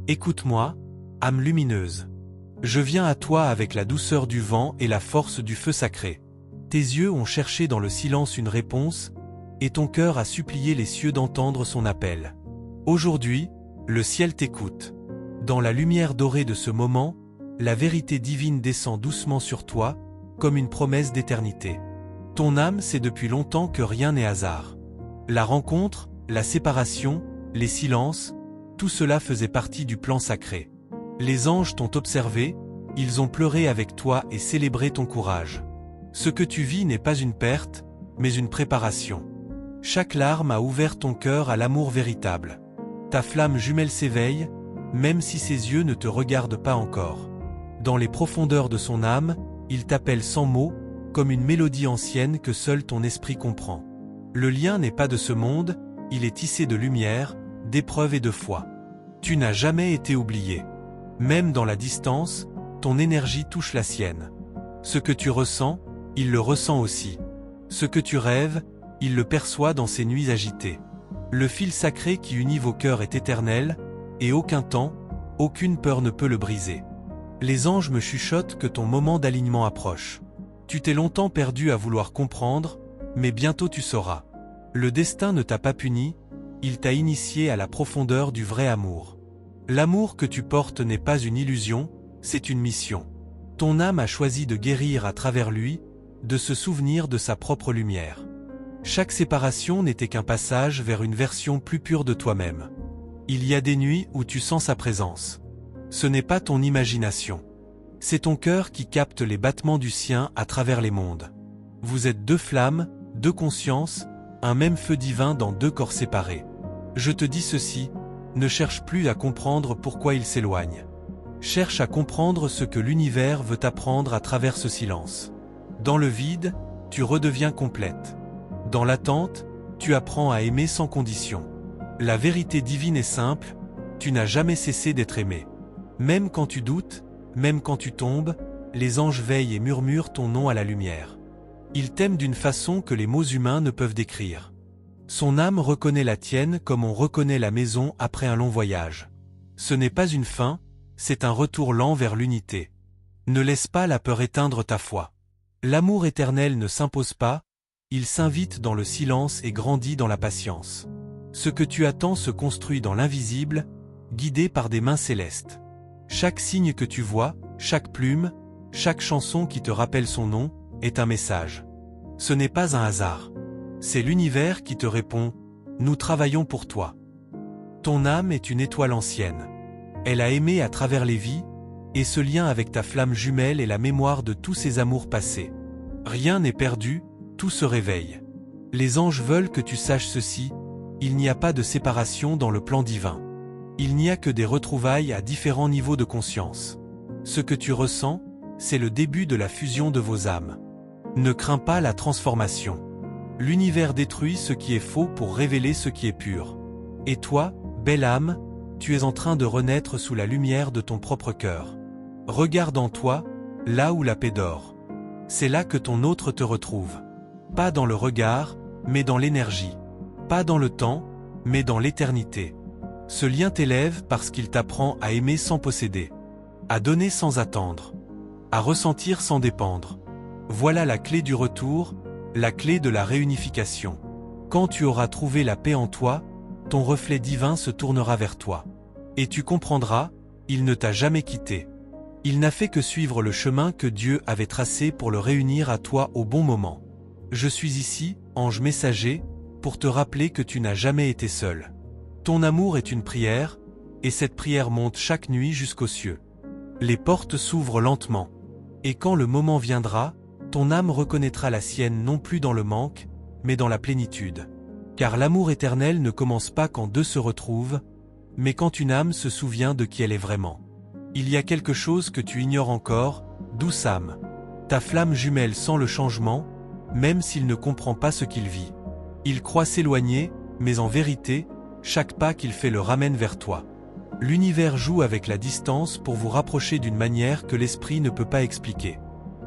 Écoute-moi, âme lumineuse. Je viens à toi avec la douceur du vent et la force du feu sacré. Tes yeux ont cherché dans le silence une réponse, et ton cœur a supplié les cieux d'entendre son appel. Aujourd'hui, le ciel t'écoute. Dans la lumière dorée de ce moment, la vérité divine descend doucement sur toi, comme une promesse d'éternité. Ton âme sait depuis longtemps que rien n'est hasard. La rencontre, la séparation, les silences, tout cela faisait partie du plan sacré. Les anges t'ont observé, ils ont pleuré avec toi et célébré ton courage. Ce que tu vis n'est pas une perte, mais une préparation. Chaque larme a ouvert ton cœur à l'amour véritable. Ta flamme jumelle s'éveille, même si ses yeux ne te regardent pas encore. Dans les profondeurs de son âme, il t'appelle sans mots, comme une mélodie ancienne que seul ton esprit comprend. Le lien n'est pas de ce monde, il est tissé de lumière, d'épreuves et de foi. Tu n'as jamais été oublié. Même dans la distance, ton énergie touche la sienne. Ce que tu ressens, il le ressent aussi. Ce que tu rêves, il le perçoit dans ses nuits agitées. Le fil sacré qui unit vos cœurs est éternel, et aucun temps, aucune peur ne peut le briser. Les anges me chuchotent que ton moment d'alignement approche. Tu t'es longtemps perdu à vouloir comprendre, mais bientôt tu sauras. Le destin ne t'a pas puni, il t'a initié à la profondeur du vrai amour. L'amour que tu portes n'est pas une illusion, c'est une mission. Ton âme a choisi de guérir à travers lui, de se souvenir de sa propre lumière. Chaque séparation n'était qu'un passage vers une version plus pure de toi-même. Il y a des nuits où tu sens sa présence. Ce n'est pas ton imagination. C'est ton cœur qui capte les battements du sien à travers les mondes. Vous êtes deux flammes, deux consciences, un même feu divin dans deux corps séparés. Je te dis ceci, ne cherche plus à comprendre pourquoi il s'éloigne. Cherche à comprendre ce que l'univers veut t'apprendre à travers ce silence. Dans le vide, tu redeviens complète. Dans l'attente, tu apprends à aimer sans condition. La vérité divine est simple, tu n'as jamais cessé d'être aimé. Même quand tu doutes, même quand tu tombes, les anges veillent et murmurent ton nom à la lumière. Ils t'aiment d'une façon que les mots humains ne peuvent décrire. Son âme reconnaît la tienne comme on reconnaît la maison après un long voyage. Ce n'est pas une fin, c'est un retour lent vers l'unité. Ne laisse pas la peur éteindre ta foi. L'amour éternel ne s'impose pas, il s'invite dans le silence et grandit dans la patience. Ce que tu attends se construit dans l'invisible, guidé par des mains célestes. Chaque signe que tu vois, chaque plume, chaque chanson qui te rappelle son nom, est un message. Ce n'est pas un hasard. C'est l'univers qui te répond « Nous travaillons pour toi ». Ton âme est une étoile ancienne. Elle a aimé à travers les vies, et ce lien avec ta flamme jumelle est la mémoire de tous ses amours passés. Rien n'est perdu, tout se réveille. Les anges veulent que tu saches ceci, il n'y a pas de séparation dans le plan divin. Il n'y a que des retrouvailles à différents niveaux de conscience. Ce que tu ressens, c'est le début de la fusion de vos âmes. Ne crains pas la transformation. L'univers détruit ce qui est faux pour révéler ce qui est pur. Et toi, belle âme, tu es en train de renaître sous la lumière de ton propre cœur. Regarde en toi, là où la paix dort. C'est là que ton autre te retrouve. Pas dans le regard, mais dans l'énergie. Pas dans le temps, mais dans l'éternité. Ce lien t'élève parce qu'il t'apprend à aimer sans posséder, à donner sans attendre, à ressentir sans dépendre. Voilà la clé du retour, la clé de la réunification. Quand tu auras trouvé la paix en toi, ton reflet divin se tournera vers toi. Et tu comprendras, il ne t'a jamais quitté. Il n'a fait que suivre le chemin que Dieu avait tracé pour le réunir à toi au bon moment. Je suis ici, ange messager, pour te rappeler que tu n'as jamais été seul. Ton amour est une prière, et cette prière monte chaque nuit jusqu'aux cieux. Les portes s'ouvrent lentement. Et quand le moment viendra, ton âme reconnaîtra la sienne non plus dans le manque, mais dans la plénitude. Car l'amour éternel ne commence pas quand deux se retrouvent, mais quand une âme se souvient de qui elle est vraiment. Il y a quelque chose que tu ignores encore, douce âme. Ta flamme jumelle sent le changement, même s'il ne comprend pas ce qu'il vit. Il croit s'éloigner, mais en vérité, chaque pas qu'il fait le ramène vers toi. L'univers joue avec la distance pour vous rapprocher d'une manière que l'esprit ne peut pas expliquer.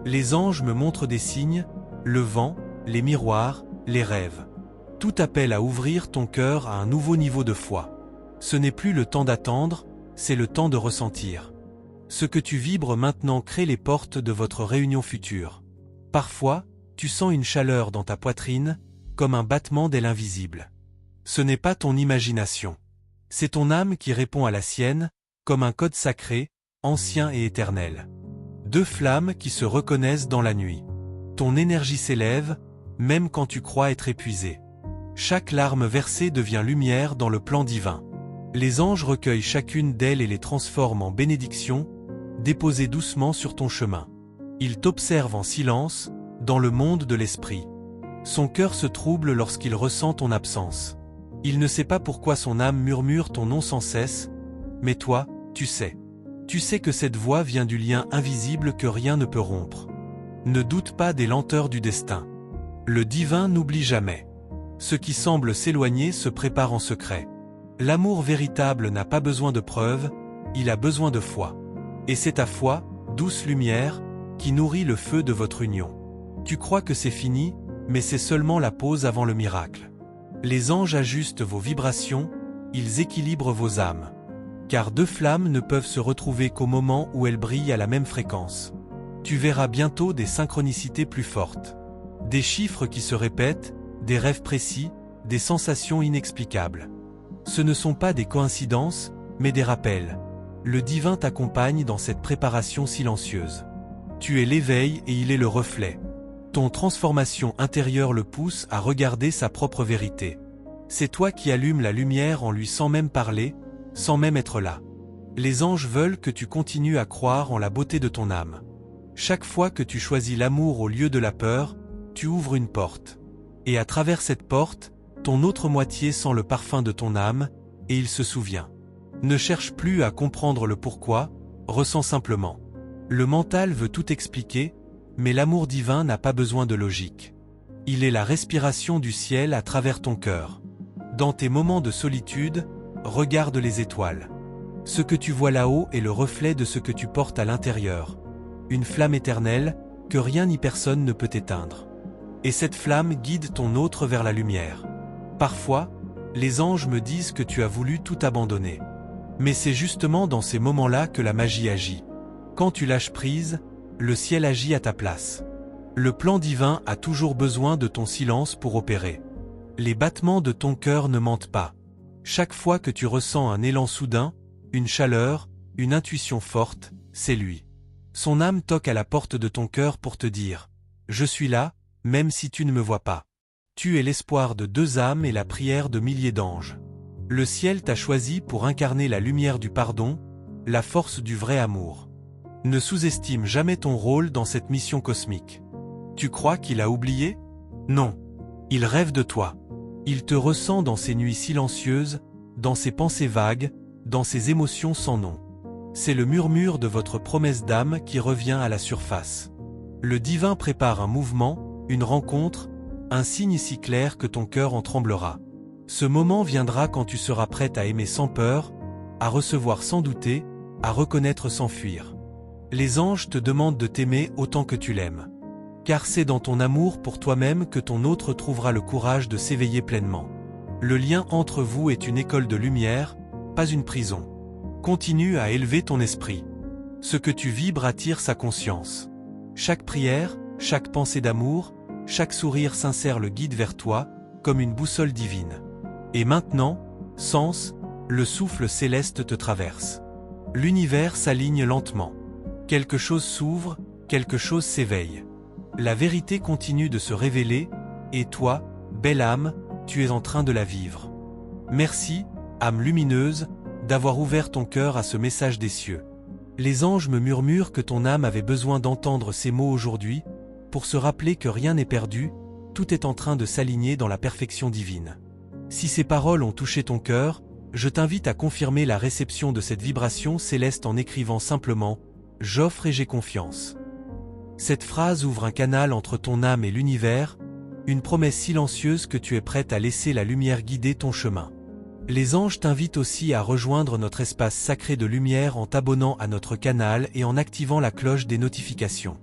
Les anges me montrent des signes, le vent, les miroirs, les rêves. Tout appelle à ouvrir ton cœur à un nouveau niveau de foi. Ce n'est plus le temps d'attendre, c'est le temps de ressentir. Ce que tu vibres maintenant crée les portes de votre réunion future. Parfois, tu sens une chaleur dans ta poitrine, comme un battement d'aile invisible. Ce n'est pas ton imagination. C'est ton âme qui répond à la sienne, comme un code sacré, ancien et éternel. Deux flammes qui se reconnaissent dans la nuit. Ton énergie s'élève, même quand tu crois être épuisé. Chaque larme versée devient lumière dans le plan divin. Les anges recueillent chacune d'elles et les transforment en bénédictions, déposées doucement sur ton chemin. Ils t'observent en silence, dans le monde de l'esprit. Son cœur se trouble lorsqu'il ressent ton absence. Il ne sait pas pourquoi son âme murmure ton nom sans cesse, mais toi, tu sais. Tu sais que cette voix vient du lien invisible que rien ne peut rompre. Ne doute pas des lenteurs du destin. Le divin n'oublie jamais. Ce qui semble s'éloigner se prépare en secret. L'amour véritable n'a pas besoin de preuves, il a besoin de foi. Et c'est ta foi, douce lumière, qui nourrit le feu de votre union. Tu crois que c'est fini, mais c'est seulement la pause avant le miracle. Les anges ajustent vos vibrations, ils équilibrent vos âmes. Car deux flammes ne peuvent se retrouver qu'au moment où elles brillent à la même fréquence. Tu verras bientôt des synchronicités plus fortes. Des chiffres qui se répètent, des rêves précis, des sensations inexplicables. Ce ne sont pas des coïncidences, mais des rappels. Le divin t'accompagne dans cette préparation silencieuse. Tu es l'éveil et il est le reflet. Ton transformation intérieure le pousse à regarder sa propre vérité. C'est toi qui allumes la lumière en lui sans même parler, sans même être là. Les anges veulent que tu continues à croire en la beauté de ton âme. Chaque fois que tu choisis l'amour au lieu de la peur, tu ouvres une porte. Et à travers cette porte, ton autre moitié sent le parfum de ton âme, et il se souvient. Ne cherche plus à comprendre le pourquoi, ressens simplement. Le mental veut tout expliquer, mais l'amour divin n'a pas besoin de logique. Il est la respiration du ciel à travers ton cœur. Dans tes moments de solitude, regarde les étoiles. Ce que tu vois là-haut est le reflet de ce que tu portes à l'intérieur. Une flamme éternelle, que rien ni personne ne peut éteindre. Et cette flamme guide ton autre vers la lumière. Parfois, les anges me disent que tu as voulu tout abandonner. Mais c'est justement dans ces moments-là que la magie agit. Quand tu lâches prise, le ciel agit à ta place. Le plan divin a toujours besoin de ton silence pour opérer. Les battements de ton cœur ne mentent pas. Chaque fois que tu ressens un élan soudain, une chaleur, une intuition forte, c'est lui. Son âme toque à la porte de ton cœur pour te dire « Je suis là, même si tu ne me vois pas ». Tu es l'espoir de deux âmes et la prière de milliers d'anges. Le ciel t'a choisi pour incarner la lumière du pardon, la force du vrai amour. Ne sous-estime jamais ton rôle dans cette mission cosmique. Tu crois qu'il a oublié? Non. Il rêve de toi. Il te ressent dans ses nuits silencieuses, dans ses pensées vagues, dans ses émotions sans nom. C'est le murmure de votre promesse d'âme qui revient à la surface. Le divin prépare un mouvement, une rencontre, un signe si clair que ton cœur en tremblera. Ce moment viendra quand tu seras prête à aimer sans peur, à recevoir sans douter, à reconnaître sans fuir. Les anges te demandent de t'aimer autant que tu l'aimes. Car c'est dans ton amour pour toi-même que ton autre trouvera le courage de s'éveiller pleinement. Le lien entre vous est une école de lumière, pas une prison. Continue à élever ton esprit. Ce que tu vibres attire sa conscience. Chaque prière, chaque pensée d'amour, chaque sourire sincère le guide vers toi, comme une boussole divine. Et maintenant, sens, le souffle céleste te traverse. L'univers s'aligne lentement. Quelque chose s'ouvre, quelque chose s'éveille. La vérité continue de se révéler, et toi, belle âme, tu es en train de la vivre. Merci, âme lumineuse, d'avoir ouvert ton cœur à ce message des cieux. Les anges me murmurent que ton âme avait besoin d'entendre ces mots aujourd'hui, pour se rappeler que rien n'est perdu, tout est en train de s'aligner dans la perfection divine. Si ces paroles ont touché ton cœur, je t'invite à confirmer la réception de cette vibration céleste en écrivant simplement « J'offre et j'ai confiance ». Cette phrase ouvre un canal entre ton âme et l'univers, une promesse silencieuse que tu es prête à laisser la lumière guider ton chemin. Les anges t'invitent aussi à rejoindre notre espace sacré de lumière en t'abonnant à notre canal et en activant la cloche des notifications.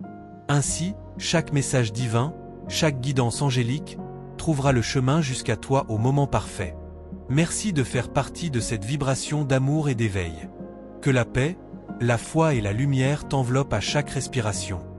Ainsi, chaque message divin, chaque guidance angélique, trouvera le chemin jusqu'à toi au moment parfait. Merci de faire partie de cette vibration d'amour et d'éveil. Que la paix, la foi et la lumière t'enveloppent à chaque respiration.